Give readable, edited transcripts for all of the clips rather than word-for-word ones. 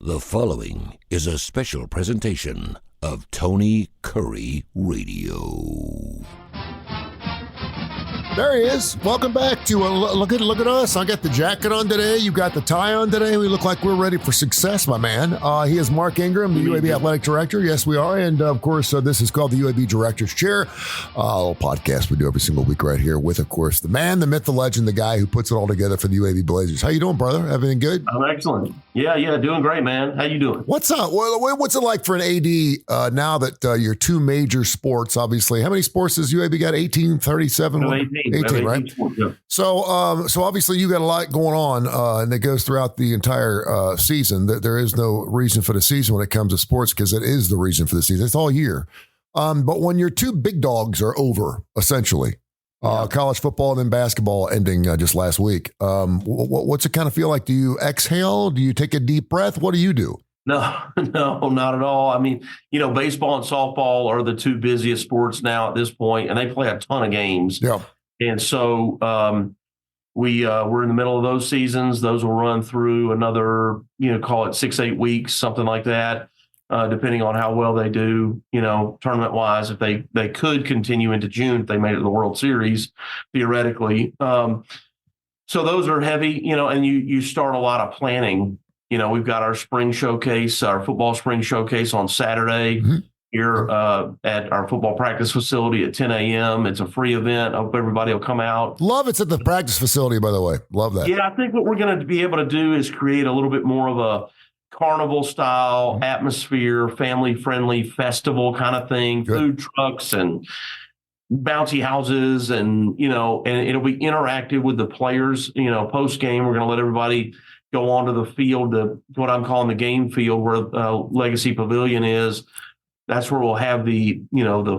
The following is a special presentation of Tony Kurre Radio. There he is. Welcome back to look at us. I got the jacket on today. You got the tie on today. We look like we're ready for success, my man. He is Mark Ingram, the UAB Athletic Director. Yes, we are. And, of course, this is called the UAB Director's Chair, a little podcast we do every single week right here with, of course, the man, the myth, the legend, the guy who puts it all together for the UAB Blazers. How you doing, brother? Everything good? I'm excellent. Yeah, doing great, man. How you doing? What's up? What's it like for an AD now that your two major sports, obviously? How many sports does UAB got? 18, 37? No, 18, right? Sports, yeah. So obviously you got a lot going on, and it goes throughout the entire season. There is no reason for the season when it comes to sports because it is the reason for the season. It's all year. But when your two big dogs are over, essentially, college football and then basketball ending just last week, what's it kind of feel like? Do you exhale? Do you take a deep breath? What do you do? No, not at all. I mean, baseball and softball are the two busiest sports now at this point, and they play a ton of games. Yeah. And so we're in the middle of those seasons. Those will run through another, call it 6-8 weeks, something like that, depending on how well they do, tournament-wise. If they could continue into June if they made it to the World Series, theoretically. So those are heavy, and you start a lot of planning. We've got our spring showcase, our football spring showcase on Saturday. Mm-hmm. Here at our football practice facility at 10 a.m. It's a free event. I hope everybody will come out. Love it's at the practice facility, by the way. Love that. Yeah, I think what we're going to be able to do is create a little bit more of a carnival-style atmosphere, family-friendly festival kind of thing, Good. Food trucks and bouncy houses and it'll be interactive with the players. Post-game, we're going to let everybody go onto the field, what I'm calling the game field where Legacy Pavilion is. That's where we'll have the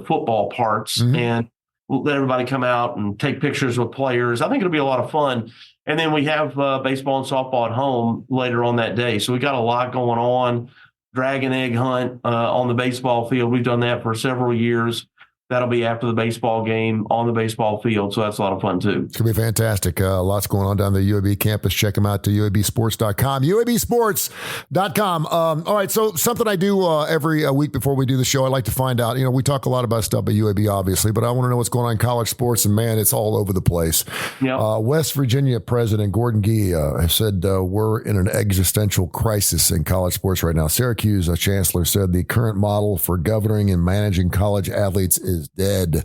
football parts and we'll let everybody come out and take pictures with players. I think it'll be a lot of fun. And then we have baseball and softball at home later on that day. So we got a lot going on. Dragon egg hunt on the baseball field. We've done that for several years. That'll be after the baseball game on the baseball field. So that's a lot of fun, too. It's going to be fantastic. Lots going on down the UAB campus. Check them out to uabsports.com. uabsports.com. All right, so something I do every week before we do the show, I like to find out, we talk a lot about stuff at UAB, obviously, but I want to know what's going on in college sports, and, man, it's all over the place. Yep. West Virginia President Gordon Gee has said we're in an existential crisis in college sports right now. Syracuse chancellor said the current model for governing and managing college athletes is dead.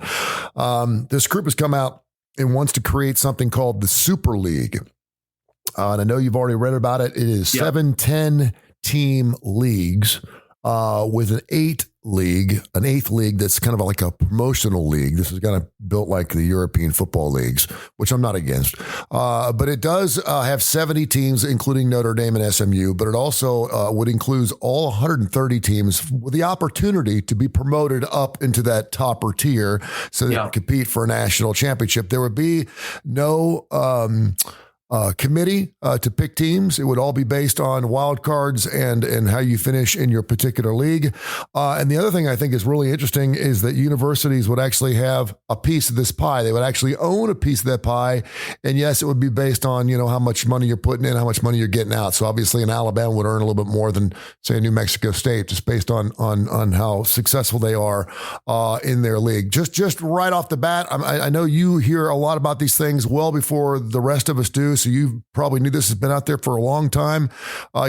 This group has come out and wants to create something called the Super League. And I know you've already read about it. It is 7 10-team leagues with an eighth league that's kind of like a promotional league. This is kind of built like the European football leagues, which I'm not against. But it does have 70 teams, including Notre Dame and SMU, but it also would include all 130 teams with the opportunity to be promoted up into that topper tier so they can compete for a national championship. There would be no committee to pick teams. It would all be based on wild cards and how you finish in your particular league. And the other thing I think is really interesting is that universities would actually have a piece of this pie. They would actually own a piece of that pie. And yes, it would be based on, how much money you're putting in, how much money you're getting out. So obviously an Alabama would earn a little bit more than, say, a New Mexico State, just based on how successful they are in their league. Just right off the bat, I know you hear a lot about these things well before the rest of us do. So you probably knew this has been out there for a long time.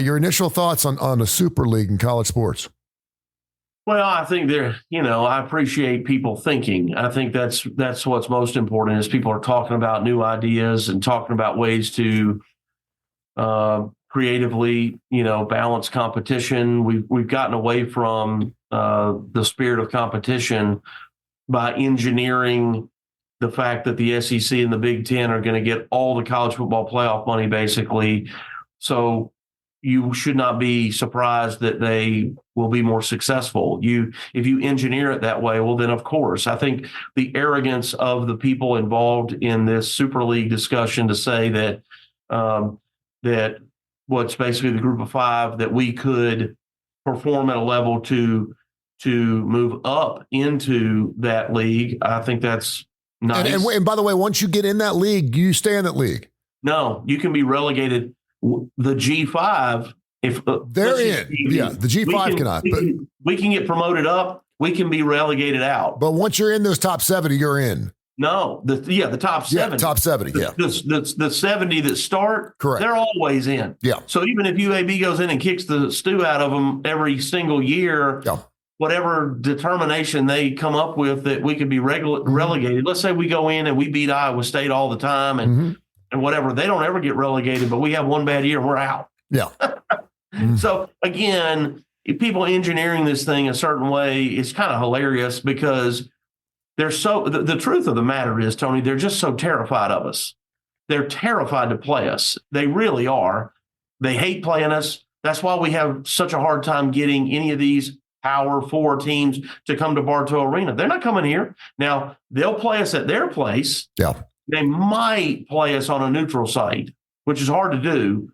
Your initial thoughts on the Super League in college sports? Well, I think I appreciate people thinking. I think that's what's most important is people are talking about new ideas and talking about ways to creatively, balance competition. We've gotten away from the spirit of competition by engineering the fact that the SEC and the Big Ten are going to get all the college football playoff money, basically. So you should not be surprised that they will be more successful. If you engineer it that way, well, then, of course, I think the arrogance of the people involved in this Super League discussion to say that that what's basically the group of five, that we could perform at a level to move up into that league, I think that's nice. And by the way, once you get in that league, you stay in that league. No, you can be relegated. The G5 If they're in, the G5 cannot. We can get promoted up. We can be relegated out. But once you're in those top 70, you're in. No, the top 70. Yeah, top 70, yeah. The 70 that start, correct. They're always in. Yeah. So even if UAB goes in and kicks the stew out of them every single year, whatever determination they come up with that we could be relegated, let's say we go in and we beat Iowa State all the time and whatever, they don't ever get relegated, but we have one bad year and we're out. Yeah. So again, if people engineering this thing a certain way, it's kind of hilarious because they're the truth of the matter is, Tony, they're just so terrified of us. They're terrified to play us. They really are. They hate playing us. That's why we have such a hard time getting any of these Power 4 teams to come to Bartow Arena. They're not coming here. Now, they'll play us at their place. Yeah. They might play us on a neutral site, which is hard to do.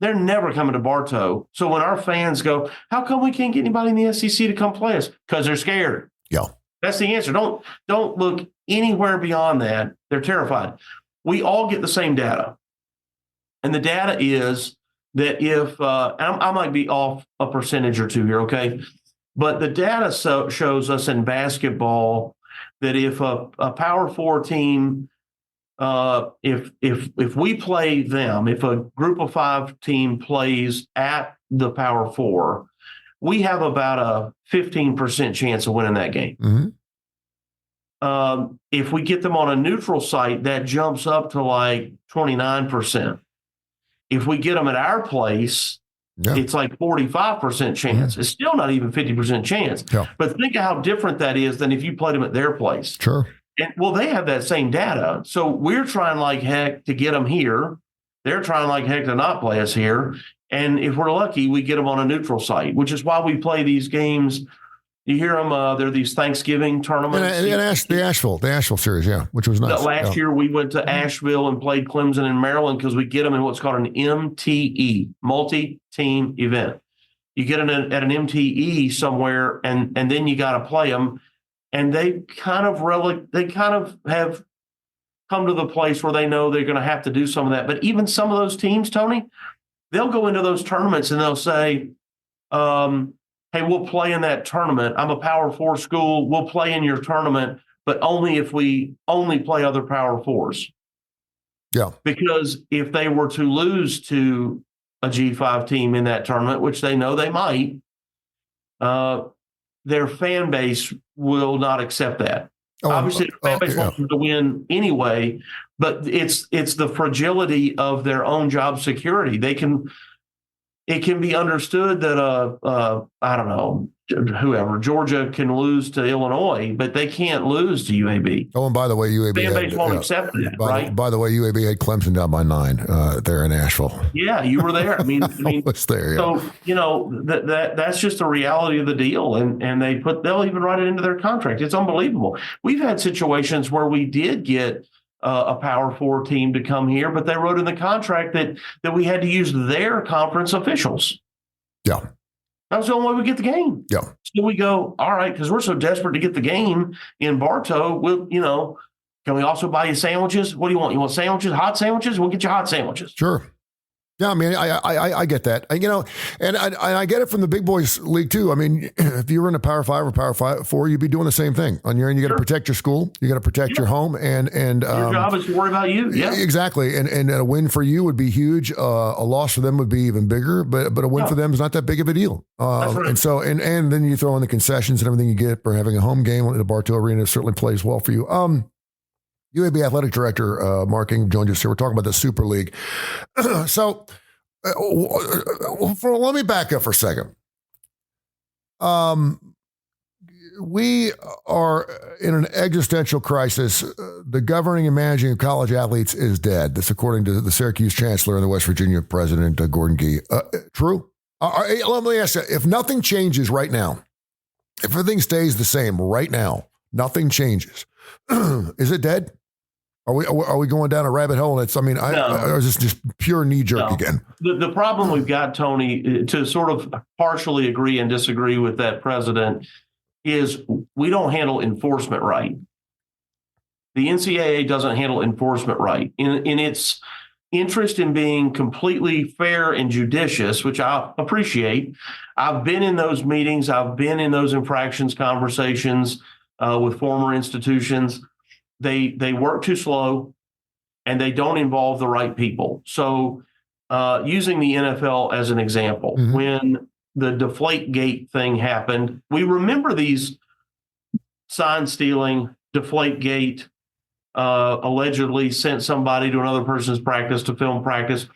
They're never coming to Bartow. So when our fans go, how come we can't get anybody in the SEC to come play us? Because they're scared. Yeah. That's the answer. Don't look anywhere beyond that. They're terrified. We all get the same data. And the data is that if, I might be off a percentage or two here, okay? But the data shows us in basketball that if a Power 4 team, if we play them, if a group of 5 team plays at the Power 4, we have about a 15% chance of winning that game. If we get them on a neutral site, that jumps up to like 29%. If we get them at our place, it's like 45% chance. It's still not even 50% chance. Yeah. But think of how different that is than if you played them at their place. Sure. And, well, they have that same data. So we're trying like heck to get them here. They're trying like heck to not play us here. And if we're lucky, we get them on a neutral site, which is why we play these games. You hear them, there are these Thanksgiving tournaments. And the Asheville series, which was nice. Last year we went to Asheville and played Clemson in Maryland because we get them in what's called an MTE, multi-team event. You get it at an MTE somewhere, and then you got to play them. And they kind of have come to the place where they know they're going to have to do some of that. But even some of those teams, Tony, they'll go into those tournaments and they'll say, hey, we'll play in that tournament. I'm a Power 4 school. We'll play in your tournament, but only if we only play other Power 4s. Yeah. Because if they were to lose to a G5 team in that tournament, which they know they might, their fan base will not accept that. Obviously, their fan base wants them to win anyway, but it's the fragility of their own job security. It can be understood that I don't know, whoever, Georgia can lose to Illinois, but they can't lose to UAB. Oh, and by the way, UAB fan base won't accept that, right? By the way, UAB had Clemson down by 9 there in Asheville. Yeah, you were there. I mean, I was there. Yeah. So that's just the reality of the deal, and they'll even write it into their contract. It's unbelievable. We've had situations where we did get a Power 4 team to come here, but they wrote in the contract that we had to use their conference officials. Yeah. That was the only way we get the game. Yeah. So we go, all right, because we're so desperate to get the game in Bartow, can we also buy you sandwiches? What do you want? You want sandwiches, hot sandwiches? We'll get you hot sandwiches. Sure. Yeah, I mean, I get that, and I get it from the big boys league too. I mean, if you were in a Power 5 or Power 4, you'd be doing the same thing. On your end, you got to protect your school, you got to protect your home, and your job is to worry about you. Yeah, exactly. And a win for you would be huge. A loss for them would be even bigger, but a win for them is not that big of a deal. That's right. And so and then you throw in the concessions and everything you get for having a home game at the Bartow Arena certainly plays well for you. UAB Athletic Director Mark Ingram joined us here. We're talking about the Super League. So let me back up for a second. We are in an existential crisis. The governing and managing of college athletes is dead. That's according to the Syracuse Chancellor and the West Virginia President, Gordon Gee. True? Let me ask you, if nothing changes right now, if everything stays the same right now, nothing changes, is it dead? Are we going down a rabbit hole? Or is this just pure knee jerk again? The problem we've got, Tony, to sort of partially agree and disagree with that president, is we don't handle enforcement right. The NCAA doesn't handle enforcement right in its interest in being completely fair and judicious, which I appreciate. I've been in those meetings. I've been in those infractions conversations with former institutions. They work too slow and they don't involve the right people. So using the NFL as an example, when the Deflategate thing happened, we remember these sign stealing, Deflategate, allegedly sent somebody to another person's practice to film practice.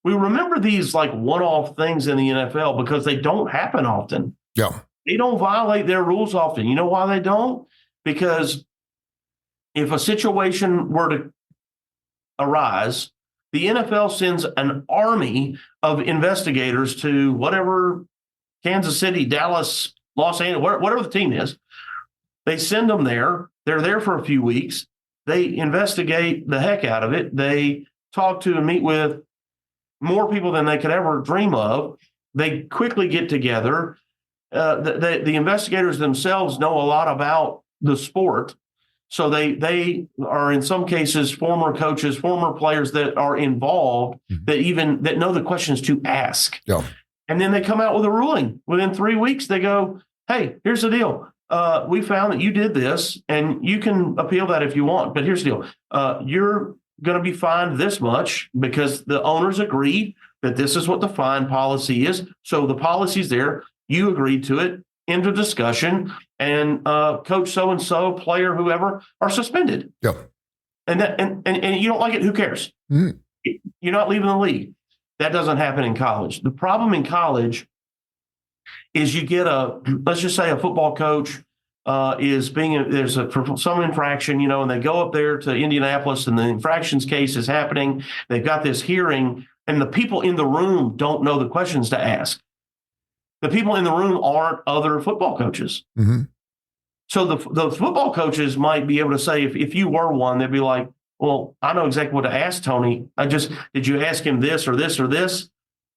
We remember these like one-off things in the NFL because they don't happen often. Yeah. They don't violate their rules often. You know why they don't? Because if a situation were to arise, the NFL sends an army of investigators to whatever, Kansas City, Dallas, Los Angeles, whatever the team is. They send them there. They're there for a few weeks. They investigate the heck out of it. They talk to and meet with more people than they could ever dream of. They quickly get together. The investigators themselves know a lot about the sport. So they are in some cases former coaches, former players that are involved that know the questions to ask. Yeah. And then they come out with a ruling. Within 3 weeks, they go, hey, here's the deal. We found that you did this, and you can appeal that if you want. But here's the deal. You're going to be fined this much because the owners agreed that this is what the fine policy is. So the policy's there. You agreed to it. End of discussion. And coach so-and-so, player, whoever, are suspended. Yep. And you don't like it, who cares? You're not leaving the league. That doesn't happen in college. The problem in college is you get let's just say a football coach there's some infraction, and they go up there to Indianapolis and the infractions case is happening. They've got this hearing and the people in the room don't know the questions to ask. The people in the room aren't other football coaches. So the football coaches might be able to say, if you were one, they'd be like, well, I know exactly what to ask Tony. Did you ask him this or this or this?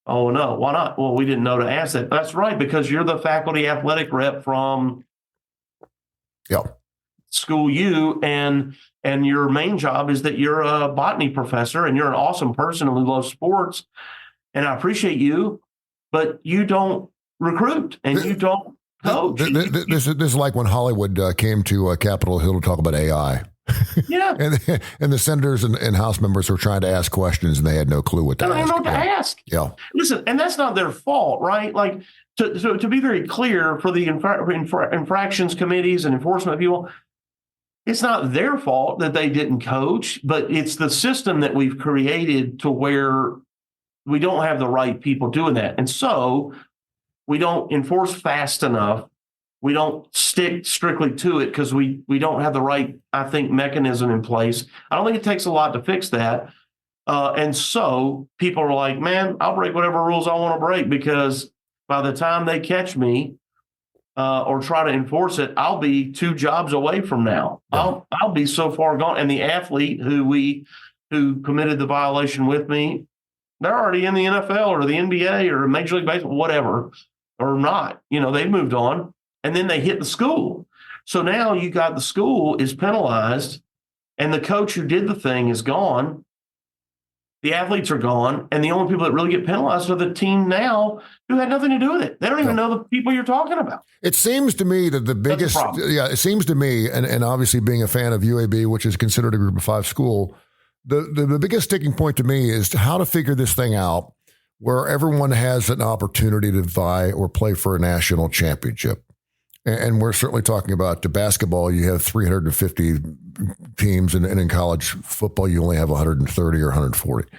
Oh, no, why not? Well, we didn't know to ask that. That's right, because you're the faculty athletic rep from school U, and your main job is that you're a botany professor and you're an awesome person who loves sports. And I appreciate you, but you don't recruit and you don't coach. This is like when Hollywood came to Capitol Hill to talk about AI. Yeah. and the senators and House members were trying to ask questions and they had no clue what to ask. They don't know what to ask. Yeah. Listen, and that's not their fault, right? Like, to be very clear, for the infractions committees and enforcement people, it's not their fault that they didn't coach, but it's the system that we've created to where we don't have the right people doing that. And so we don't enforce fast enough. We don't stick strictly to it because we don't have the right, I think, mechanism in place. I don't think it takes a lot to fix that. And so people are like, man, I'll break whatever rules I want to break because by the time they catch me or try to enforce it, I'll be 2 jobs away from now. Yeah. I'll be so far gone. And the athlete who committed the violation with me, they're already in the NFL or the NBA or Major League Baseball, whatever, or not. They've moved on. And then they hit the school. So now you got the school is penalized and the coach who did the thing is gone. The athletes are gone. And the only people that really get penalized are the team now who had nothing to do with it. They don't even know the people you're talking about. It seems to me that the biggest, it seems to me, and obviously being a fan of UAB, which is considered a group of 5 school, the biggest sticking point to me is how to figure this thing out where everyone has an opportunity to vie or play for a national championship. And we're certainly talking about the basketball. You have 350 teams, and in college football, you only have 130 or 140.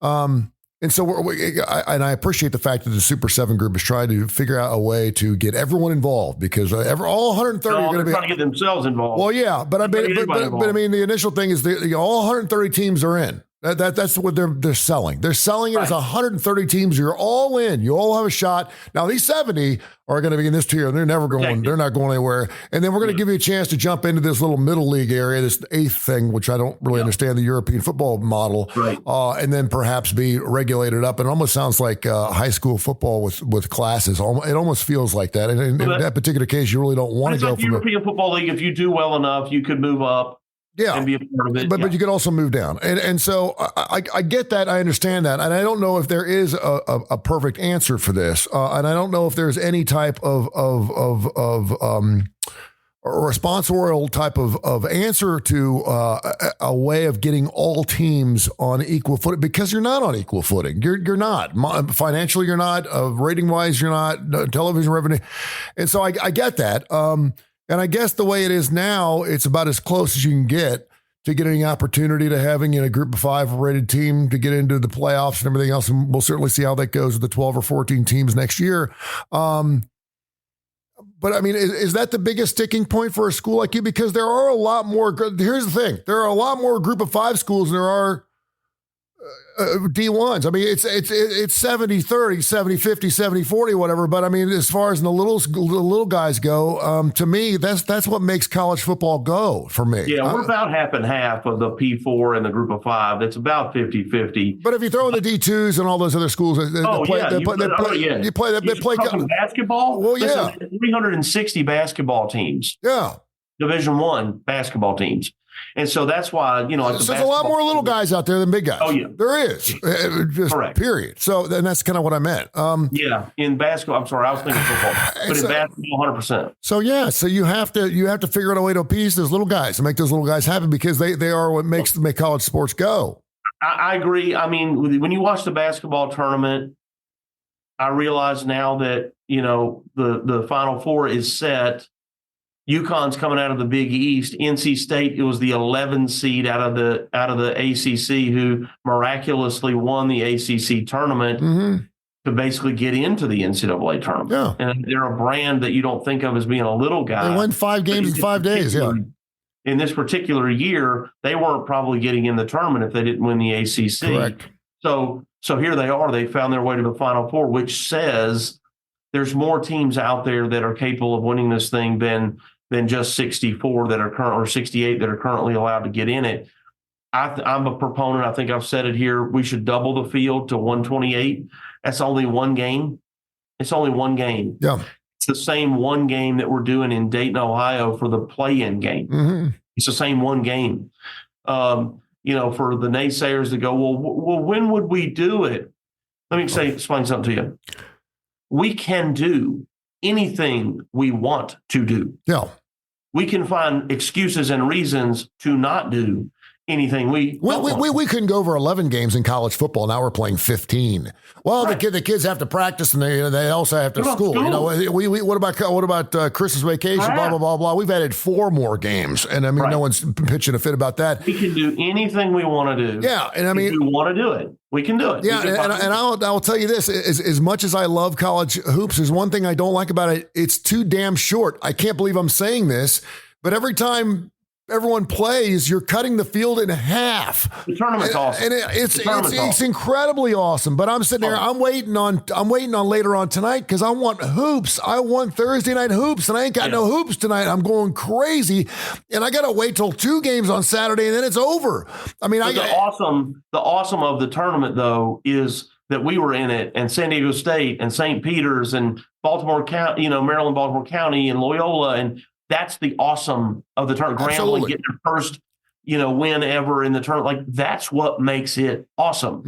And so I appreciate the fact that the Super 7 group is trying to figure out a way to get everyone involved because all 130 are going to be trying to get themselves involved. Well, yeah, but I mean, the initial thing is all 130 teams are in. That's what they're selling. They're selling it as 130 teams. You're all in. You all have a shot. Now these 70 are going to be in this tier. They're never going. They're not going anywhere. And then we're going to give you a chance to jump into this little middle league area, this 8th thing, which I don't really understand the European football model. Right. And then perhaps be regulated up. And it almost sounds like high school football with classes. It almost feels like that. And in that particular case, you really don't want to go from the European Football League. If you do well enough, you could move up. Yeah, and be a part of it. but you could also move down, and so I get that, I understand that, and I don't know if there is a perfect answer for this, and I don't know if there's any type of a responsorial type of answer to a way of getting all teams on equal footing, because you're not on equal footing. You're not financially. You're not rating wise. You're not television revenue, and so I get that. And I guess the way it is now, it's about as close as you can get to getting an opportunity to having a group of 5 rated team to get into the playoffs and everything else. And we'll certainly see how that goes with the 12 or 14 teams next year. But I mean, is that the biggest sticking point for a school like you? Because there are a lot more. Here's the thing. There are a lot more group of 5 schools than there are D1s. I mean, it's 70-30, 70-50, 70-40, whatever. But I mean, as far as the little guys go, to me, that's what makes college football go for me. Yeah, we're about half and half of the P4 and the group of 5. It's about 50-50. But if you throw in the D2s and all those other schools, they play basketball. Well, yeah, 360 basketball teams. Yeah, Division I basketball teams. And so that's why, like so there's a lot more little guys out there than big guys. Oh, yeah. There is. Just correct. Period. So then that's kind of what I meant. Yeah. In basketball, I'm sorry, I was thinking football. But in basketball, 100%. So, yeah. So you have to figure out a way to appease those little guys and make those little guys happy, because they are what make college sports go. I agree. I mean, when you watch the basketball tournament, I realize now that, the Final Four is set. UConn's coming out of the Big East. NC State, it was the 11 seed out of the ACC who miraculously won the ACC tournament to basically get into the NCAA tournament. Yeah. And they're a brand that you don't think of as being a little guy. They won 5 games in 5 days. Yeah. In this particular year, they weren't probably getting in the tournament if they didn't win the ACC. Correct. So here they are. They found their way to the Final Four, which says there's more teams out there that are capable of winning this thing than just 64 that are current, or 68 that are currently allowed to get in it. I'm a proponent. I think I've said it here. We should double the field to 128. That's only one game. It's only one game. Yeah. It's the same one game that we're doing in Dayton, Ohio for the play-in game. Mm-hmm. It's the same one game. For the naysayers to go, well, when would we do it? Let me explain something to you. We can do anything we want to do. Yeah. We can find excuses and reasons to not do anything we couldn't go over 11 games in college football. Now we're playing 15. Well, right. the kids have to practice, and they also have to school. What about Christmas vacation? Right. Blah blah blah blah. We've added 4 more games, and I mean, no one's pitching a fit about that. We can do anything we want to do. Yeah, and I mean, if we want to do it, we can do it. Yeah, and I'll tell you this: as much as I love college hoops, there's one thing I don't like about it. It's too damn short. I can't believe I'm saying this, but every time everyone plays, you're cutting the field in half. The tournament's awesome. And it's incredibly awesome. But I'm sitting there, I'm waiting on later on tonight because I want hoops. I want Thursday night hoops, and I ain't got no hoops tonight. I'm going crazy, and I got to wait till 2 games on Saturday, and then it's over. I mean, the awesome of the tournament though is that we were in it, and San Diego State and St. Peter's and Baltimore County, Maryland, Baltimore County, and Loyola, and that's the awesome of the tournament. Grambling getting their first, win ever in the tournament. Like, that's what makes it awesome.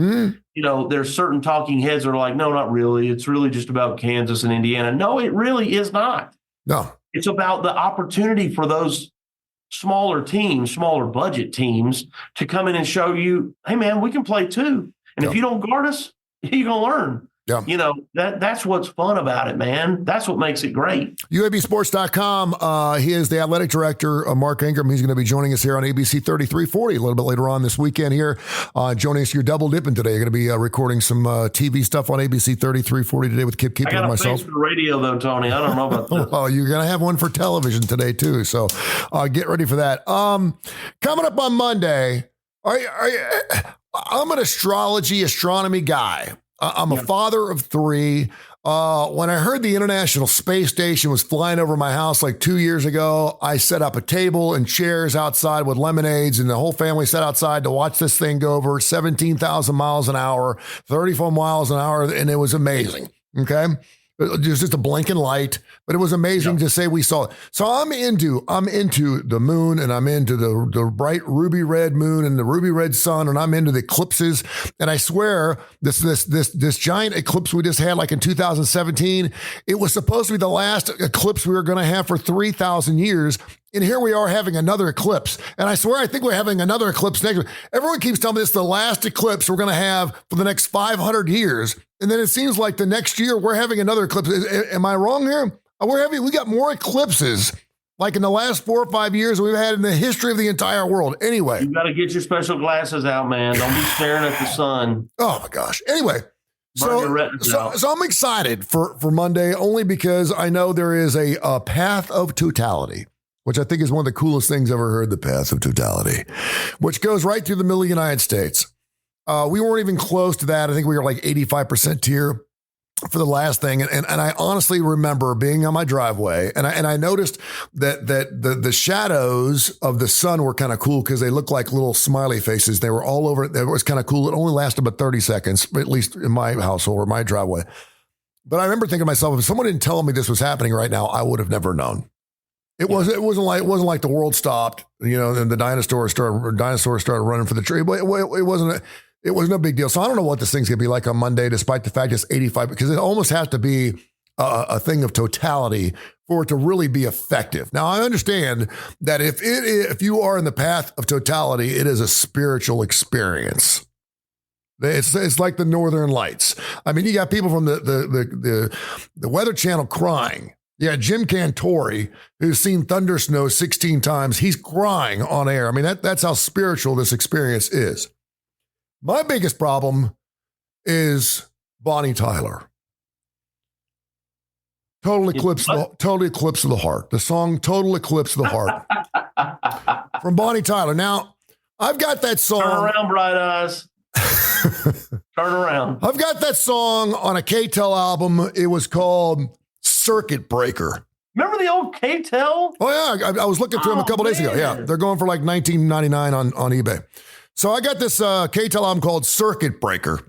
Mm. There's certain talking heads that are like, no, not really. It's really just about Kansas and Indiana. No, it really is not. No. It's about the opportunity for those smaller teams, smaller budget teams to come in and show you, hey, man, we can play too. And if you don't guard us, you're going to learn. Yeah. That's what's fun about it, man. That's what makes it great. UABsports.com. He is the athletic director, Mark Ingram. He's going to be joining us here on ABC 3340 a little bit later on this weekend here. Joining us, you're double dipping today. You're going to be recording some TV stuff on ABC 3340 today with Kip Keeper and myself. I got a face for radio, though, Tony. I don't know about that. Well, you're going to have one for television today, too. So get ready for that. Coming up on Monday, I'm an astronomy guy. I'm a father of 3. When I heard the International Space Station was flying over my house like 2 years ago, I set up a table and chairs outside with lemonades, and the whole family sat outside to watch this thing go over 17,000 miles an hour, 34 miles an hour, and it was amazing. Okay. Just a blinking light, but it was amazing to say we saw it. So I'm into the moon, and I'm into the bright ruby red moon and the ruby red sun, and I'm into the eclipses. And I swear this giant eclipse we just had, like in 2017, it was supposed to be the last eclipse we were going to have for 3,000 years. And here we are having another eclipse. And I swear, I think we're having another eclipse next week. Everyone keeps telling me this is the last eclipse we're going to have for the next 500 years. And then it seems like the next year we're having another eclipse. Am I wrong here? We got more eclipses like in the last 4 or 5 years than we've had in the history of the entire world. Anyway. You got to get your special glasses out, man. Don't be staring at the sun. Oh my gosh. Anyway. So I'm excited for Monday only because I know there is a path of totality, which I think is one of the coolest things I've ever heard, the path of totality, which goes right through the middle of the United States. We weren't even close to that. I think we were like 85% tier for the last thing. And I honestly remember being on my driveway and I noticed that the shadows of the sun were kind of cool because they looked like little smiley faces. They were all over. It was kind of cool. It only lasted about 30 seconds, at least in my household or my driveway. But I remember thinking to myself, if someone didn't tell me this was happening right now, I would have never known. It wasn't like the world stopped, and the dinosaurs started running for the tree. But it was no big deal. So I don't know what this thing's going to be like on Monday, despite the fact it's 85, because it almost has to be a thing of totality for it to really be effective. Now, I understand that if you are in the path of totality, it is a spiritual experience. It's like the Northern Lights. I mean, you got people from the Weather Channel crying. Yeah, Jim Cantori, who's seen thunder snow 16 times, he's crying on air. I mean, that's how spiritual this experience is. My biggest problem is Bonnie Tyler. Total eclipse of the heart. The song Total Eclipse of the Heart from Bonnie Tyler. Now, I've got that song. Turn around, Bright Eyes. Turn around. I've got that song on a K-Tel album. It was called Circuit Breaker. Remember the old K-Tel? Oh, yeah. I was looking through them a couple days ago. Yeah. They're going for like $19.99 on eBay. So I got this K-Tel album called Circuit Breaker.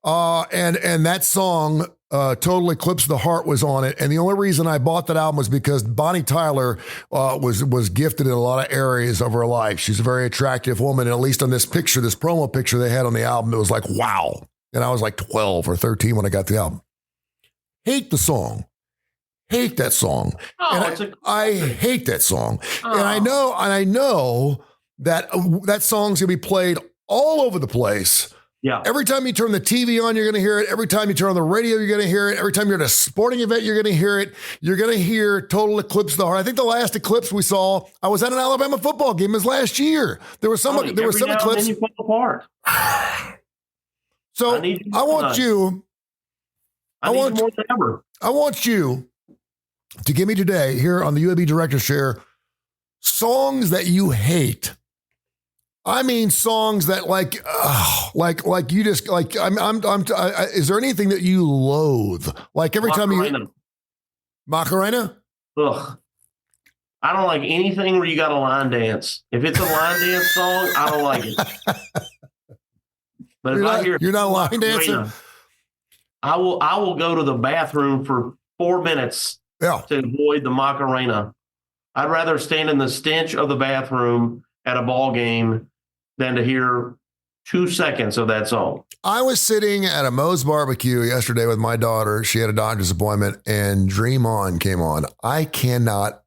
And that song, Total Eclipse of the Heart, was on it. And the only reason I bought that album was because Bonnie Tyler was gifted in a lot of areas of her life. She's a very attractive woman. And at least on this picture, this promo picture they had on the album, it was like, wow. And I was like 12 or 13 when I got the album. Hate the song. Hate that song. And I hate that song. And I know that song's gonna be played all over the place. Yeah. Every time you turn the TV on, you're gonna hear it. Every time you turn on the radio, you're gonna hear it. Every time you're at a sporting event, you're gonna hear it. You're gonna hear Total Eclipse of the Heart. I think the last eclipse we saw, I was at an Alabama football game. It was last year. There was some eclipse. You fall apart. So I want you to give me today here on the UAB Director's Chair songs that you hate. I mean, songs that like you just like. Is there anything that you loathe? Like every time you Macarena? Ugh. I don't like anything where you got a line dance. If it's a line dance song, I don't like it. But you're not a line dancer. I will go to the bathroom for 4 minutes to avoid the Macarena. I'd rather stand in the stench of the bathroom at a ball game than to hear 2 seconds of that song. I was sitting at a Moe's barbecue yesterday with my daughter. She had a doctor's appointment and Dream On came on. I cannot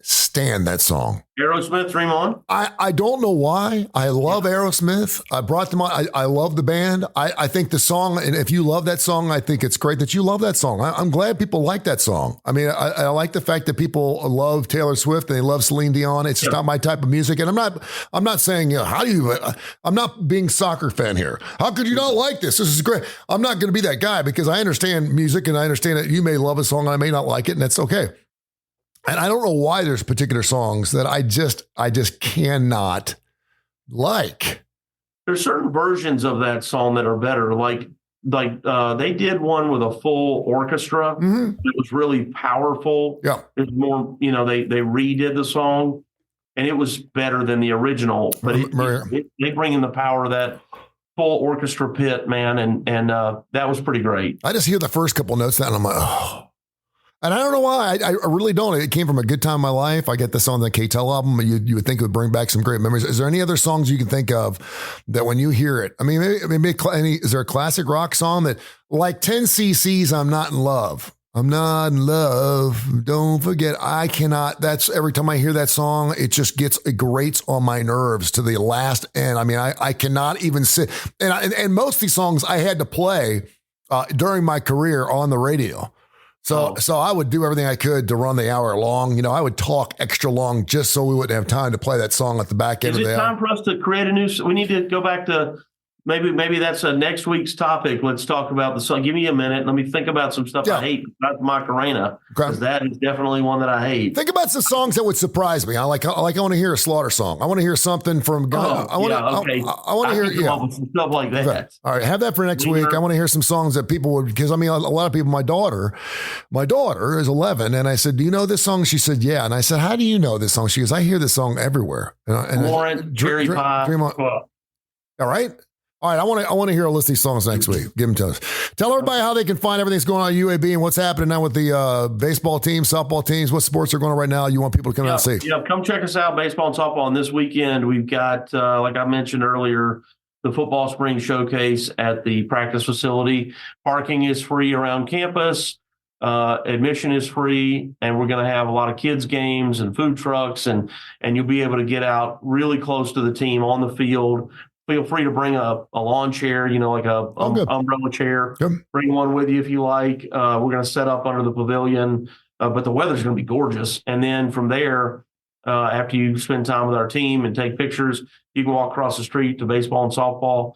stand that song. Aerosmith, Dream On? I don't know why. I love Aerosmith. I brought them on. I love the band. I think the song, and if you love that song, I think it's great that you love that song. I'm glad people like that song. I mean, I like the fact that people love Taylor Swift and they love Celine Dion. It's just not my type of music. And I'm not saying, I'm not being soccer fan here. How could you not like this? This is great. I'm not going to be that guy because I understand music and I understand that you may love a song and I may not like it, and that's okay. And I don't know why there's particular songs that I just cannot like. There's certain versions of that song that are better. Like they did one with a full orchestra. Mm-hmm. It was really powerful. Yeah. It's more, they redid the song and it was better than the original. But they bring in the power of that full orchestra pit, man, and that was pretty great. I just hear the first couple notes and I'm like, oh. And I don't know why. I really don't. It came from a good time in my life. I get this on the K-Tel album. You would think it would bring back some great memories. Is there any other songs you can think of that when you hear it? I mean, is there a classic rock song that, like 10cc's I'm Not in Love? I'm not in love. Don't forget. I cannot. That's every time I hear that song, it grates on my nerves to the last end. I mean, I cannot even sit. And most of these songs I had to play during my career on the radio. So I would do everything I could to run the hour long. You know, I would talk extra long just so we wouldn't have time to play that song at the back end of the hour. Is it time for us to create a new? We need to go back to maybe that's next week's topic. Let's talk about the song. Give me a minute. Let me think about some stuff I hate about Macarena, because that is definitely one that I hate. Think about some songs that would surprise me. I want to hear a Slaughter song. I want to hear something from God. I want to hear some stuff like that. Okay. All right, have that for next week. I want to hear some songs that people would, because I mean, a lot of people. My daughter is 11, and I said, "Do you know this song?" She said, "Yeah." And I said, "How do you know this song?" She goes, "I hear this song everywhere." Warren, Cherry Pie. All right. All right, I want to hear a list of these songs next week. Give them to us. Tell everybody how they can find everything that's going on at UAB and what's happening now with the baseball teams, softball teams. What sports are going on right now? You want people to come out and see? Yeah, come check us out, baseball and softball. And this weekend, we've got, like I mentioned earlier, the football spring showcase at the practice facility. Parking is free around campus. Admission is free, and we're going to have a lot of kids games and food trucks, and you'll be able to get out really close to the team on the field. Feel free to bring a lawn chair, you know, like a umbrella chair. Good. Bring one with you if you like. We're going to set up under the pavilion, but the weather's going to be gorgeous. And then from there, after you spend time with our team and take pictures, you can walk across the street to baseball and softball.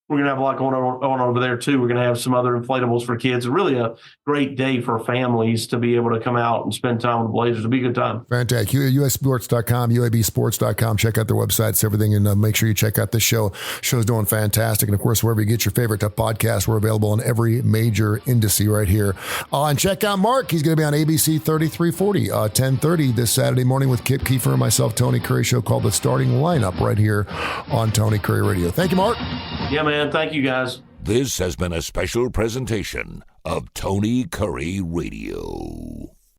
We're going to have a lot going on over there, too. We're going to have some other inflatables for kids. Really a great day for families to be able to come out and spend time with the Blazers. It'll be a good time. Fantastic. USsports.com, UABsports.com. Check out their websites, everything, and make sure you check out this show. Show's doing fantastic. And, of course, wherever you get your favorite podcast, we're available on every major indice right here. And check out Mark. He's going to be on ABC 3340, 1030 this Saturday morning with Kip Kiefer and myself, Tony Curry, show called The Starting Lineup right here on Tony Curry Radio. Thank you, Mark. Yeah, man. Thank you, guys. This has been a special presentation of Tony Curry Radio.